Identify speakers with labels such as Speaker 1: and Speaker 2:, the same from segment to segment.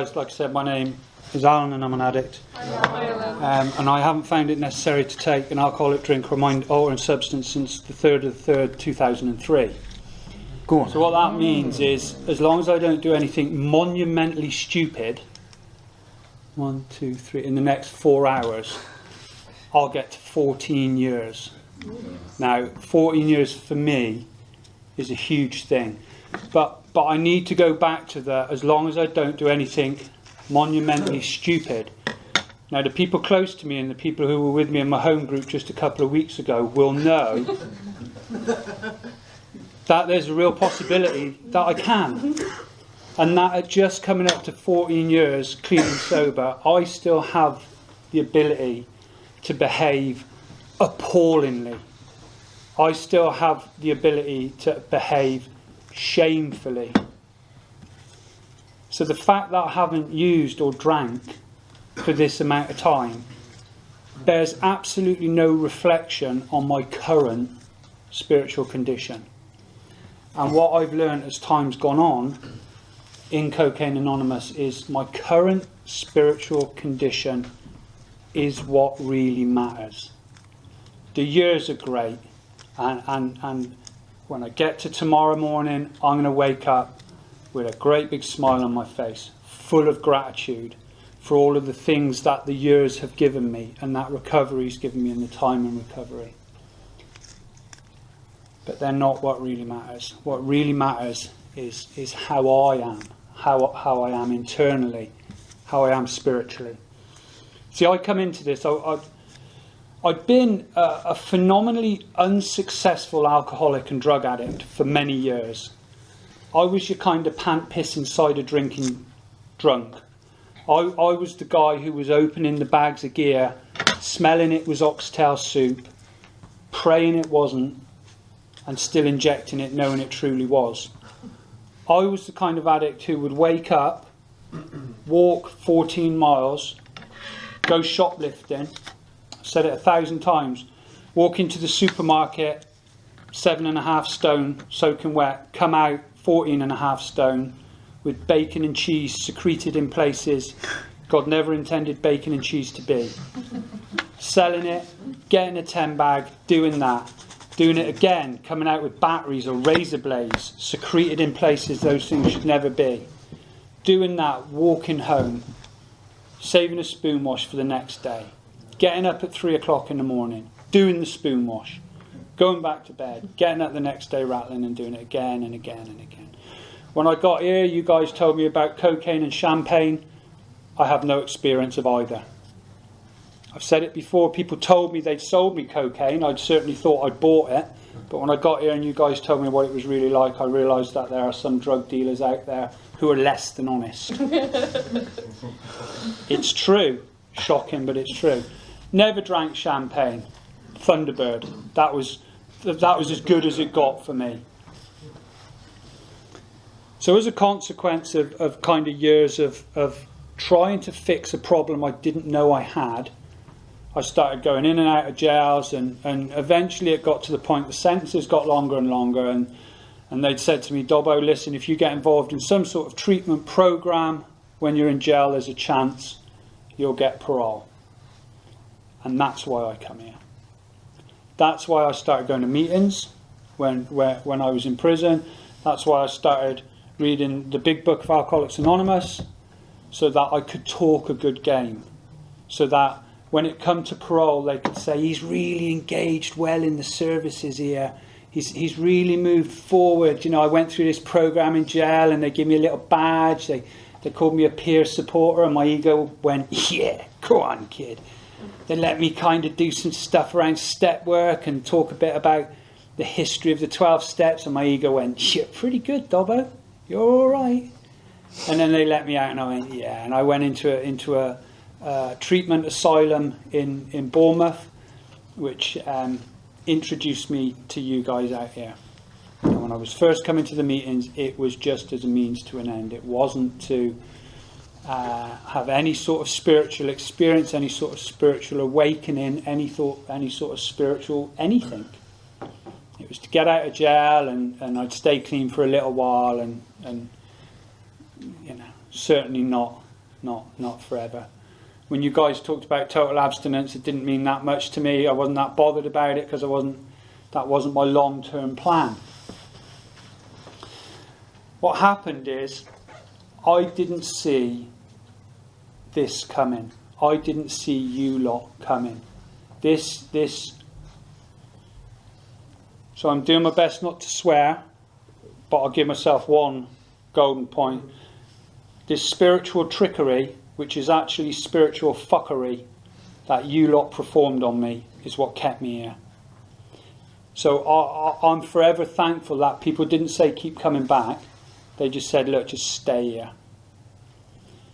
Speaker 1: Like I said, my name is Alan and I'm an addict. And I haven't found it necessary to take an alcoholic drink or mind-altering substance since the 3rd of the 3rd, 2003.
Speaker 2: Go on.
Speaker 1: So what that means is, as long as I don't do anything monumentally stupid, 1, 2, 3, in the next 4 hours, I'll get to 14 years. Now, 14 years for me is a huge thing. But I need to go back to that as long as I don't do anything monumentally stupid. Now, the people close to me and the people who were with me in my home group just a couple of weeks ago will know that there's a real possibility that I can. And that at just coming up to 14 years clean and sober, I still have the ability to behave appallingly. I still have the ability to behave shamefully. So the fact that I haven't used or drank for this amount of time bears absolutely no reflection on my current spiritual condition. And what I've learned as time's gone on in Cocaine Anonymous is my current spiritual condition is what really matters. The years are great, and when I get to tomorrow morning, I'm going to wake up with a great big smile on my face, full of gratitude for all of the things that the years have given me and that recovery's given me in the time in recovery. But they're not what really matters. What really matters is how I am, how I am internally, how I am spiritually. See, I come into this, I'd been a phenomenally unsuccessful alcoholic and drug addict for many years. I was your kind of pant-pissing, cider-drinking drunk. I was the guy who was opening the bags of gear, smelling it was oxtail soup, praying it wasn't, and still injecting it knowing it truly was. I was the kind of addict who would wake up, walk 14 miles, go shoplifting, I've said it 1,000 times, walk into the supermarket, 7.5 stone, soaking wet, come out 14.5 stone, with bacon and cheese secreted in places God never intended bacon and cheese to be. Selling it, getting a 10 bag, doing that. Doing it again, coming out with batteries or razor blades secreted in places those things should never be. Doing that, walking home, saving a spoon wash for the next day. Getting up at 3 o'clock in the morning, doing the spoon wash. Going back to bed, getting up the next day rattling and doing it again and again and again. When I got here, you guys told me about cocaine and champagne. I have no experience of either. I've said it before, people told me they'd sold me cocaine. I'd certainly thought I'd bought it. But when I got here and you guys told me what it was really like, I realised that there are some drug dealers out there who are less than honest. It's true. Shocking, but it's true. Never drank champagne. Thunderbird. That was as good as it got for me. So as a consequence of kind of years of trying to fix a problem I didn't know I had, I started going in and out of jails, and eventually it got to the point the sentences got longer and longer, and they'd said to me, Dobbo, listen, if you get involved in some sort of treatment program when you're in jail, there's a chance you'll get parole. And that's why I come here. That's why I started going to meetings when I was in prison. That's why I started reading the big book of Alcoholics Anonymous, so that I could talk a good game, so that when it come to parole, they could say, he's really engaged well in the services here. He's really moved forward. You know, I went through this program in jail and they gave me a little badge. They called me a peer supporter, and my ego went, yeah, go on, kid. They let me kind of do some stuff around step work and talk a bit about the history of the 12 steps, and my ego went, yeah, pretty good, Dobbo. You're all right. And then they let me out and I went, yeah. And I went into a treatment asylum in Bournemouth, which introduced me to you guys out here. And when I was first coming to the meetings, it was just as a means to an end. It wasn't to have any sort of spiritual experience, any sort of spiritual awakening, any sort of spiritual anything. It was to get out of jail and I'd stay clean for a little while and you know, certainly not not forever. When you guys talked about total abstinence, it didn't mean that much to me. I wasn't that bothered about it because that wasn't my long-term plan. What happened is I didn't see this coming. I didn't see you lot coming. This. So I'm doing my best not to swear, but I'll give myself one golden point. This spiritual trickery, which is actually spiritual fuckery, that you lot performed on me, is what kept me here. So I'm forever thankful that people didn't say keep coming back. They just said, look, just stay here.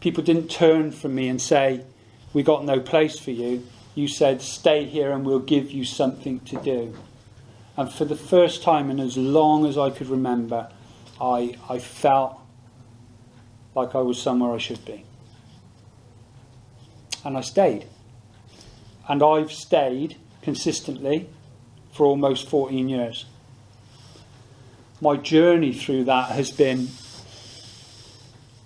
Speaker 1: People didn't turn from me and say, we got no place for you. You said, stay here and we'll give you something to do. And for the first time in as long as I could remember, I felt like I was somewhere I should be. And I stayed. And I've stayed consistently for almost 14 years. My journey through that has been...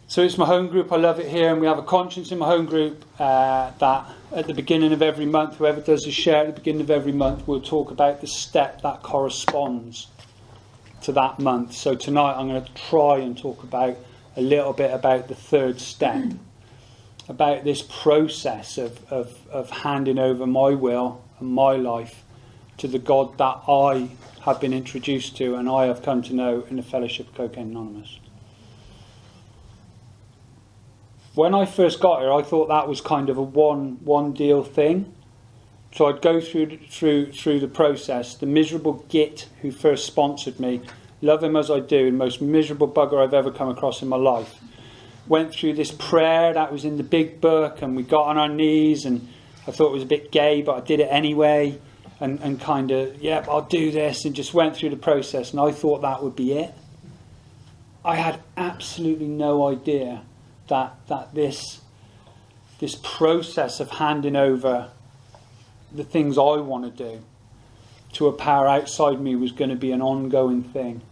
Speaker 1: So it's my home group, I love it here, and we have a conscience in my home group that at the beginning of every month, whoever does a share at the beginning of every month will talk about the step that corresponds to that month. So tonight I'm going to try and talk about a little bit about the third step, about this process of handing over my will and my life to the God that I have been introduced to and I have come to know in the Fellowship of Cocaine Anonymous. When I first got here, I thought that was kind of a one deal thing. So I'd go through the process. The miserable git who first sponsored me, love him as I do, the most miserable bugger I've ever come across in my life, went through this prayer that was in the big book, and we got on our knees, and I thought it was a bit gay, but I did it anyway, and kind of, yep, I'll do this, and just went through the process, and I thought that would be it. I had absolutely no idea that this process of handing over the things I want to do to a power outside me was going to be an ongoing thing.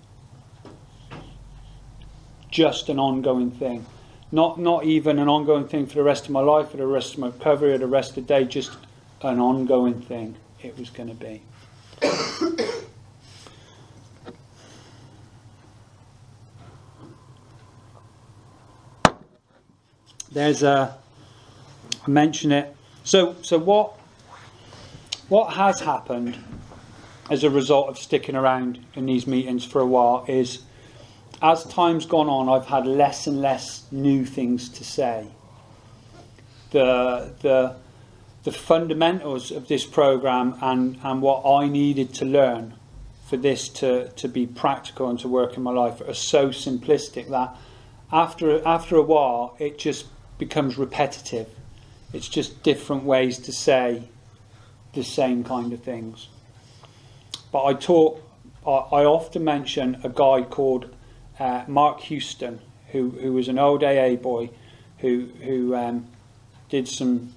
Speaker 1: Just an ongoing thing. Not even an ongoing thing for the rest of my life, for the rest of my recovery, or the rest of the day, just an ongoing thing it was going to be. I mention it. So what has happened as a result of sticking around in these meetings for a while is, as time's gone on, I've had less and less new things to say. The fundamentals of this program and what I needed to learn for this to be practical and to work in my life are so simplistic that after a while it just becomes repetitive. It's just different ways to say the same kind of things. But I often mention a guy called Mark Houston, who was an old AA boy who did some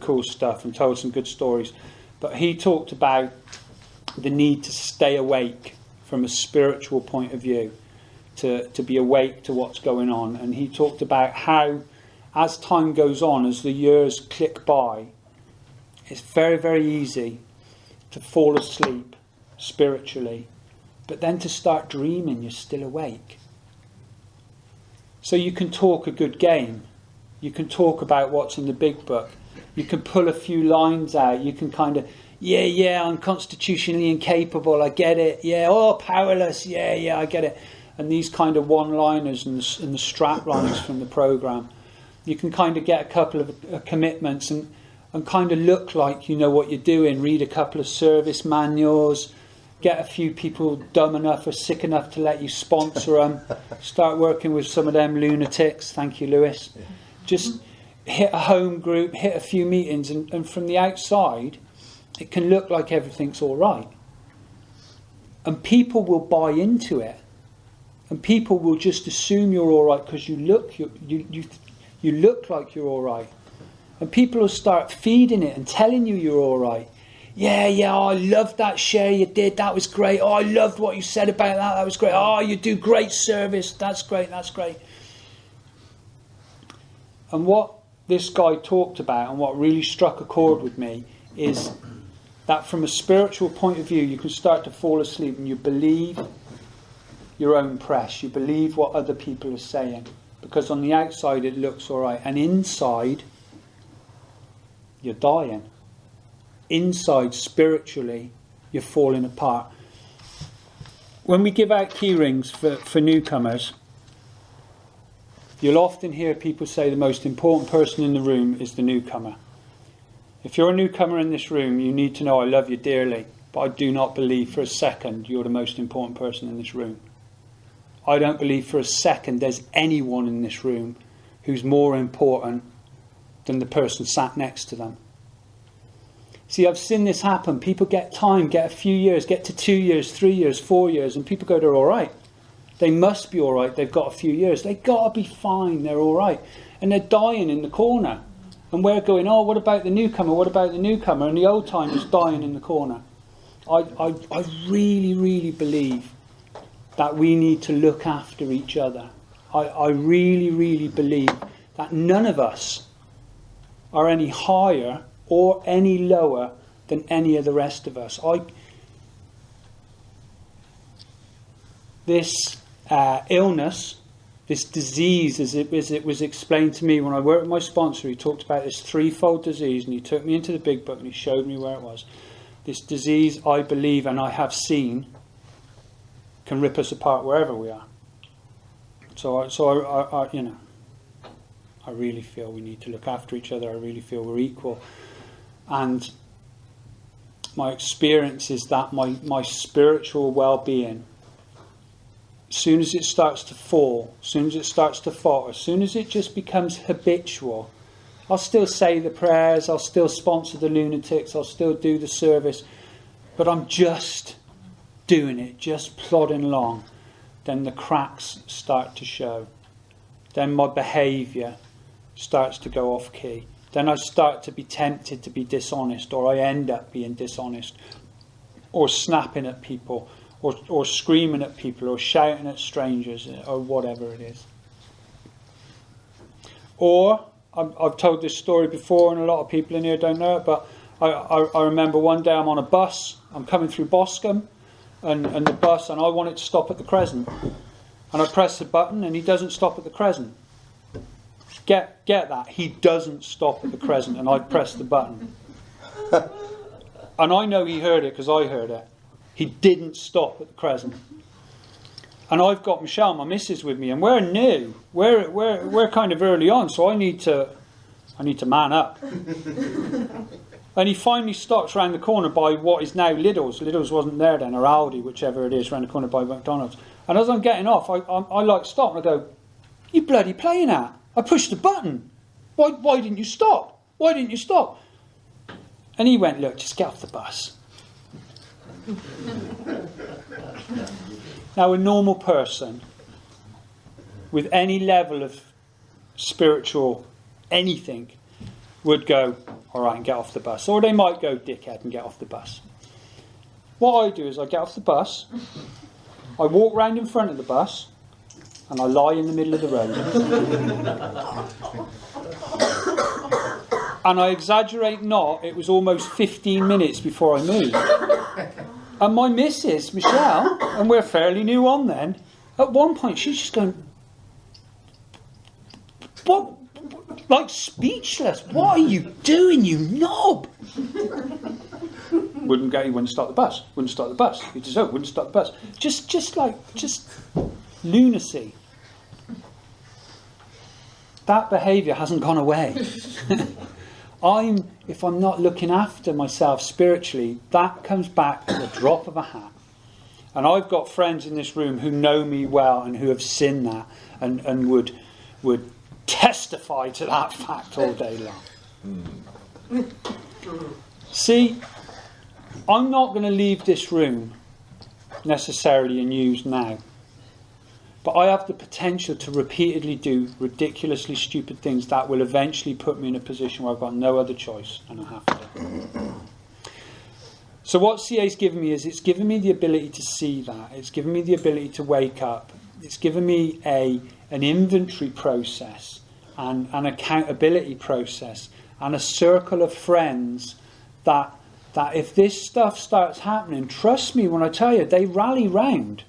Speaker 1: cool stuff and told some good stories. But he talked about the need to stay awake from a spiritual point of view, to be awake to what's going on. And he talked about how, as time goes on, as the years click by, it's very, very easy to fall asleep spiritually, but then to start dreaming you're still awake. So you can talk a good game. You can talk about what's in the big book. You can pull a few lines out. You can kind of, yeah, I'm constitutionally incapable. I get it. Yeah, powerless. Yeah, I get it. And these kind of one-liners and the strap lines from the program, you can kind of get a couple of commitments and kind of look like you know what you're doing. Read a couple of service manuals, get a few people dumb enough or sick enough to let you sponsor them, start working with some of them lunatics. Thank you, Lewis. Just hit a home group, hit a few meetings, and from the outside, it can look like everything's all right. And people will buy into it. And people will just assume you're all right because you look like you're all right. And people will start feeding it and telling you're all right. Yeah, I loved that share you did. That was great. Oh, I loved what you said about that. That was great. Oh, you do great service. That's great. And what this guy talked about and what really struck a chord with me is that from a spiritual point of view, you can start to fall asleep and you believe your own press. You believe what other people are saying. Because on the outside it looks all right. And inside, you're dying. Inside, spiritually, you're falling apart. When we give out key rings for newcomers, you'll often hear people say the most important person in the room is the newcomer. If you're a newcomer in this room, you need to know I love you dearly, but I do not believe for a second you're the most important person in this room. I don't believe for a second there's anyone in this room who's more important than the person sat next to them. See, I've seen this happen. People get time, get a few years, get to 2 years, 3 years, 4 years, and people go, they're all right. They must be all right. They've got a few years. They've got to be fine. They're all right. And they're dying in the corner. And we're going, oh, what about the newcomer? What about the newcomer? And the old timer's dying in the corner. I really, really believe that we need to look after each other. I really, really believe that none of us are any higher or any lower than any of the rest of us. This illness, this disease, as it was explained to me when I worked with my sponsor, he talked about this threefold disease, and he took me into the big book and he showed me where it was. This disease, I believe, and I have seen, can rip us apart wherever we are. So I you know, I really feel we need to look after each other. I really feel we're equal. And my experience is that my spiritual well-being, as soon as it starts to fall, as soon as it starts to falter, as soon as it just becomes habitual, I'll still say the prayers, I'll still sponsor the lunatics, I'll still do the service, but I'm just doing it, just plodding along. Then the cracks start to show. Then my behaviour starts to go off key. Then I start to be tempted to be dishonest, or I end up being dishonest, or snapping at people, or screaming at people, or shouting at strangers, or whatever it is. Or, I've told this story before, and a lot of people in here don't know it, but I remember one day I'm on a bus, I'm coming through Boscombe, and the bus, and I want it to stop at the Crescent. And I press the button, and he doesn't stop at the Crescent. Get that? He doesn't stop at the Crescent, and I press the button. And I know he heard it because I heard it. He didn't stop at the Crescent. And I've got Michelle, my missus, with me, and we're new. We're kind of early on, so I need to man up. And he finally stops round the corner by what is now Lidl's. Lidl's wasn't there then, or Aldi, whichever it is, round the corner by McDonald's. And as I'm getting off, I like stop and I go, "You bloody playing at? I pushed the button. Why didn't you stop? Why didn't you stop?" And he went, "Look, just get off the bus." Now, a normal person with any level of spiritual anything would go, "All right, and get off the bus." Or they might go, "Dickhead," and get off the bus. What I do is I get off the bus, I walk round in front of the bus, and I lie in the middle of the road. And I exaggerate not, it was almost 15 minutes before I moved. And my missus, Michelle, and we're fairly new on then, at one point she's just going, "What? Like speechless. What are you doing, you knob?" He wouldn't start the bus. Wouldn't start the bus. He just wouldn't start the bus. Just lunacy. That behaviour hasn't gone away. If I'm not looking after myself spiritually, that comes back at the drop of a hat. And I've got friends in this room who know me well and who have seen that and would testify to that fact all day long. See, I'm not going to leave this room necessarily unused now. But I have the potential to repeatedly do ridiculously stupid things that will eventually put me in a position where I've got no other choice and I have to. So what CA's given me is it's given me the ability to see that. It's given me the ability to wake up. It's given me an inventory process and an accountability process and a circle of friends that if this stuff starts happening, trust me when I tell you, they rally round.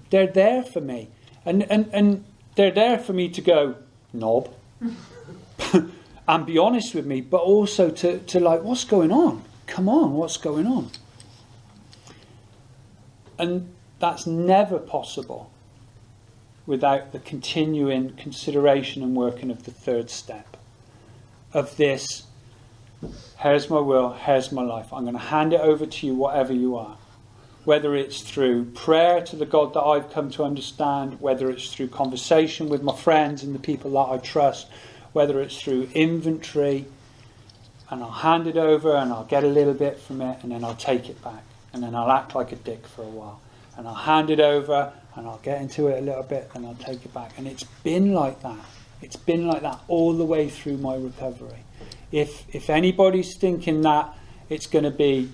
Speaker 1: They're there for me. And they're there for me to go, knob, and be honest with me, but also to like, what's going on? Come on, what's going on? And that's never possible without the continuing consideration and working of the third step of this. Here's my will, here's my life. I'm going to hand it over to you, whatever you are. Whether it's through prayer to the God that I've come to understand, whether it's through conversation with my friends and the people that I trust, whether it's through inventory, and I'll hand it over and I'll get a little bit from it and then I'll take it back. And then I'll act like a dick for a while. And I'll hand it over and I'll get into it a little bit and I'll take it back. And it's been like that. It's been like that all the way through my recovery. If anybody's thinking that it's going to be,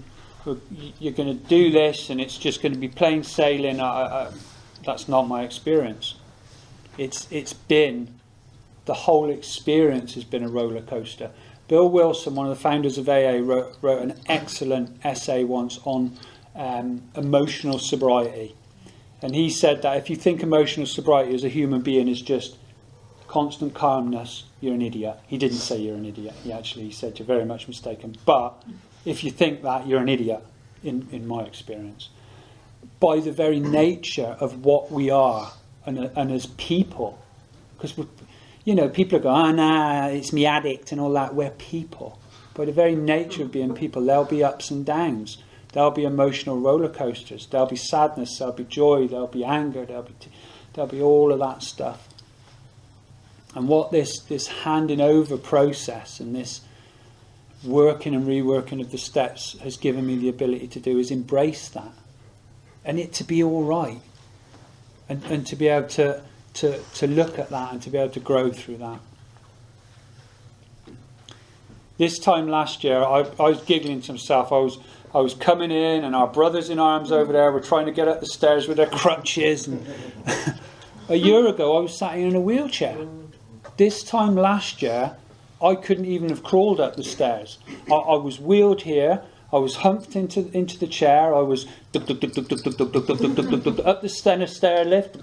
Speaker 1: you're going to do this and it's just going to be plain sailing, that's not my experience. It's been, the whole experience has been a roller coaster. Bill Wilson, one of the founders of AA, wrote an excellent essay once on emotional sobriety. And he said that if you think emotional sobriety as a human being is just constant calmness, you're an idiot. He didn't say you're an idiot. He said you're very much mistaken. But if you think that, you're an idiot, in my experience. By the very nature of what we are and as people. Because, people go, oh, nah, it's me addict and all that. We're people. By the very nature of being people, there'll be ups and downs. There'll be emotional roller coasters. There'll be sadness. There'll be joy. There'll be anger. There'll be all of that stuff. And what this handing over process and this working and reworking of the steps has given me the ability to do is embrace that. And it to be all right. And to be able to look at that and to be able to grow through that. This time last year, I was giggling to myself. I was coming in and our brothers in arms over there were trying to get up the stairs with their crutches. And a year ago, I was sat in a wheelchair. This time last year, I couldn't even have crawled up the stairs. I was wheeled here. I was humped into the chair. I was up the stair lift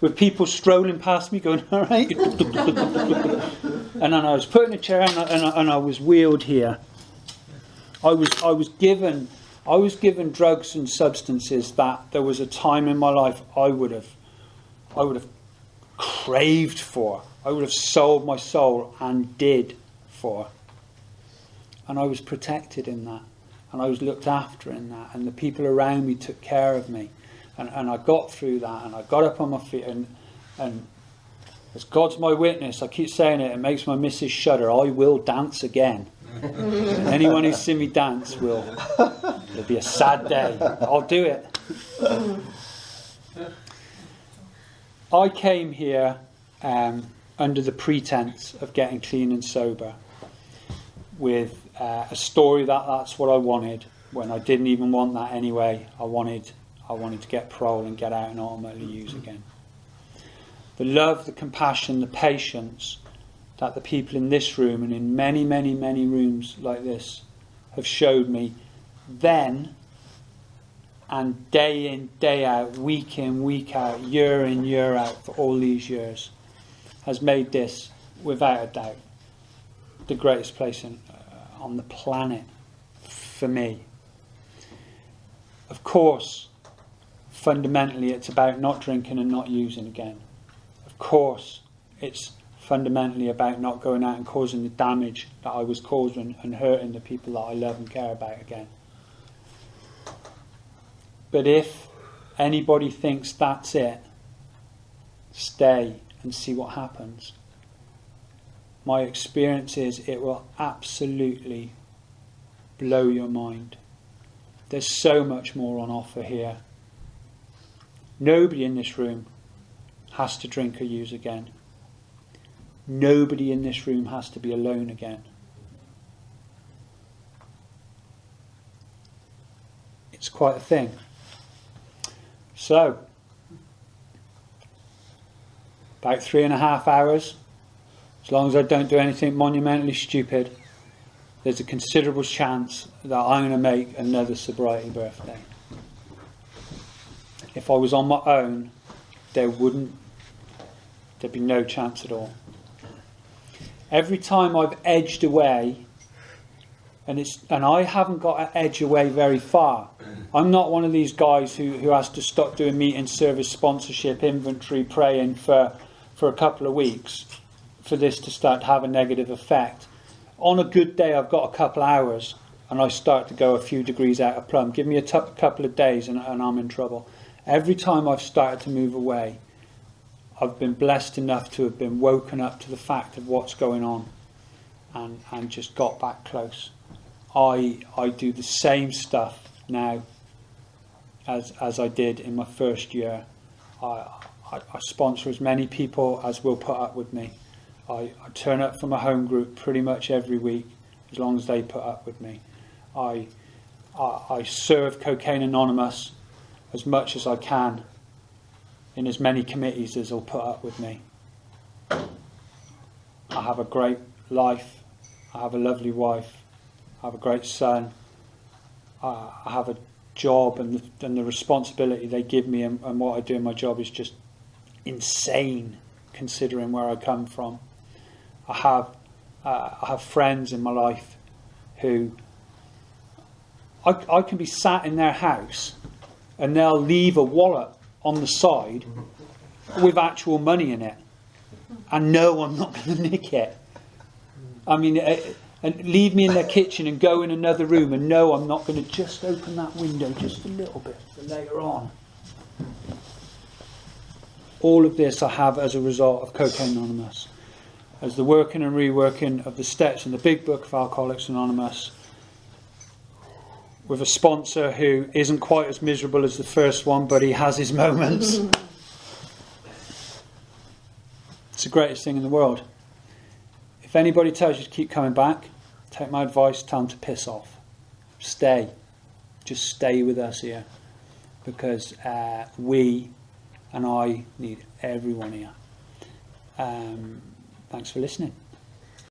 Speaker 1: with people strolling past me going, all right. And then I was put in a chair and I was wheeled here. I was given drugs and substances that there was a time in my life I would have craved for. I would have sold my soul and did for. And I was protected in that. And I was looked after in that. And the people around me took care of me. And I got through that. And I got up on my feet. And as God's my witness, I keep saying it, it makes my missus shudder. I will dance again. Anyone who's seen me dance it'll be a sad day. I'll do it. I came here under the pretense of getting clean and sober with a story that's what I wanted when I didn't even want that anyway. I wanted to get parole and get out and ultimately use again. The love, the compassion, the patience that the people in this room and in many, many, many rooms like this have showed me then and day in, day out, week in, week out, year in, year out for all these years has made this, without a doubt, the greatest place on the planet for me. Of course, fundamentally it's about not drinking and not using again. Of course, it's fundamentally about not going out and causing the damage that I was causing and hurting the people that I love and care about again. But if anybody thinks that's it, stay and see what happens. My experience is it will absolutely blow your mind. There's so much more on offer here. Nobody in this room has to drink or use again. Nobody in this room has to be alone again. It's quite a thing. So, about 3.5 hours, as long as I don't do anything monumentally stupid, there's a considerable chance that I'm going to make another sobriety birthday. If I was on my own, there'd be no chance at all. Every time I've edged away, and I haven't got to edge away very far. I'm not one of these guys who has to stop doing meeting, service, sponsorship, inventory, praying for a couple of weeks for this to start to have a negative effect. On a good day, I've got a couple of hours and I start to go a few degrees out of plumb. Give me a couple of days and I'm in trouble. Every time I've started to move away, I've been blessed enough to have been woken up to the fact of what's going on and just got back close. I do the same stuff now as I did in my first year. I sponsor as many people as will put up with me. I turn up for my home group pretty much every week, as long as they put up with me. I serve Cocaine Anonymous as much as I can in as many committees as will put up with me. I have a great life. I have a lovely wife. I have a great son. I have a job, and the responsibility they give me and what I do in my job is just insane, considering where I come from. I have friends in my life who I can be sat in their house and they'll leave a wallet on the side with actual money in it, and no, I'm not going to nick it. I mean, and leave me in their kitchen and go in another room, and no, I'm not going to just open that window just a little bit for later on. All of this I have as a result of Cocaine Anonymous. As the working and reworking of the steps in the big book of Alcoholics Anonymous, with a sponsor who isn't quite as miserable as the first one, but he has his moments. It's the greatest thing in the world. If anybody tells you to keep coming back, take my advice, tell them to piss off. Stay. Just stay with us here. Because we and I need everyone here. Thanks for listening.